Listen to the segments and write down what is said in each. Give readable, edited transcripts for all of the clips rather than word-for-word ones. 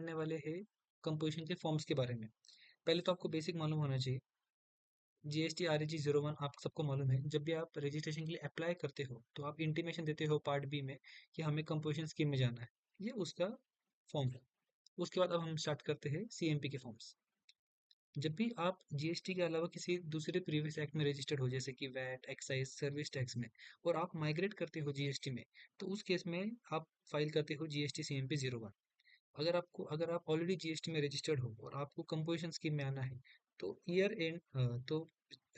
जानने वाले हैं कंपोजिशन के फॉर्म्स के बारे में। पहले तो आपको बेसिक मालूम होना चाहिए। जीएसटी RAG 01 आप सबको मालूम है। जब भी आप रजिस्ट्रेशन के लिए अप्लाई करते हो तो आप इंटीमेशन देते हो पार्ट बी में कि हमें कंपोजिशन स्कीम में जाना है। ये उसका फॉर्म है। उसके बाद अब हम स्टार्ट करते हैं CMP के फॉर्म्स। जब भी आप जीएसटी के अलावा किसी दूसरे प्रीवियस एक्ट में रजिस्टर्ड हो, जैसे कि वैट, एक्साइज, सर्विस टैक्स में, और आप माइग्रेट करते हो जीएसटी में, तो उस केस में आप फाइल करते हो जीएसटी CMP 01। अगर आप ऑलरेडी जीएसटी में रजिस्टर्ड हो और आपको कंपोजिशन स्कीम में आना है, तो तो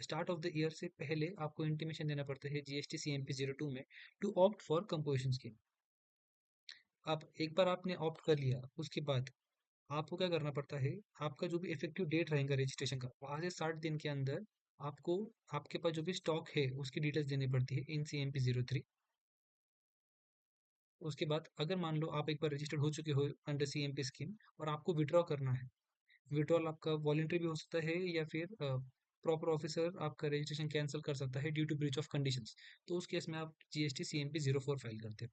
स्टार्ट ऑफ द ईयर से पहले आपको इंटीमेशन देना पड़ता है जीएसटी CMP 02 में to opt for composition scheme. आप एक बार आपने ऑप्ट कर लिया, उसके बाद आपको क्या करना पड़ता है, आपका जो भी इफेक्टिव डेट रहेगा रजिस्ट्रेशन का, वहां से 60 दिन के अंदर आपको आपके पास जो भी स्टॉक है उसकी डिटेल्स देनी पड़ती है इन CMP 03। उसके बाद अगर मान लो आप एक बार रजिस्टर्ड हो चुके हो अंडर CMP स्कीम और आपको विड्रॉ करना है, विड्रॉल आपका वॉलेंट्री भी हो सकता है या फिर प्रॉपर ऑफिसर आपका रजिस्ट्रेशन कैंसिल कर सकता है due to breach of conditions. तो उस केस में आप जीएसटी CMP 04 फाइल करते हैं।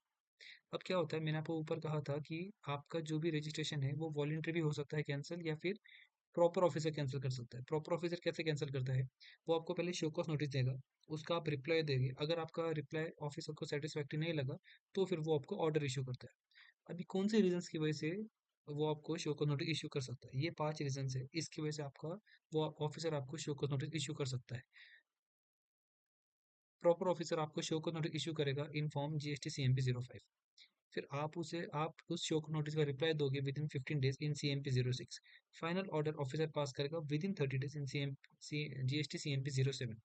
अब क्या होता है, मैंने आपको ऊपर कहा था कि आपका जो भी रजिस्ट्रेशन है वो वॉलेंट्री भी हो सकता है कैंसिल, या फिर प्रॉपर ऑफिसर कैंसिल कर सकता है। प्रॉपर ऑफिसर कैसे कैंसिल करता है, वो आपको पहले शो कॉज नोटिस देगा, उसका आप रिप्लाई देंगे। अगर आपका रिप्लाई ऑफिसर को सेटिस्फैक्ट्री नहीं लगा तो फिर वो आपको ऑर्डर इशू करता है। अभी कौन से रीजंस की वजह से वो आपको शो कॉज नोटिस इशू कर सकता है, ये 5 रीजंस है इसकी वजह से आपका वो ऑफिसर आपको शो कॉज नोटिस इशू कर सकता है। प्रॉपर ऑफिसर आपको शो कॉज नोटिस इशू करेगा इन फॉर्म जीएसटी CMP 05। फिर आप उस शो नोटिस का रिप्लाई दोगे within 15 days in CMP 06। Final order officer pass करेगा within 30 days in GST CMP 07।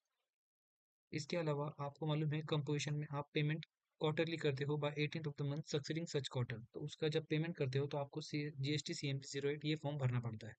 इसके अलावा आपको मालूम है कंपोजिशन में आप पेमेंट क्वार्टरली करते हो by 18th of the month succeeding such quarter. तो उसका जब पेमेंट करते हो तो आपको GST CMP 08 ये फॉर्म भरना पड़ता है।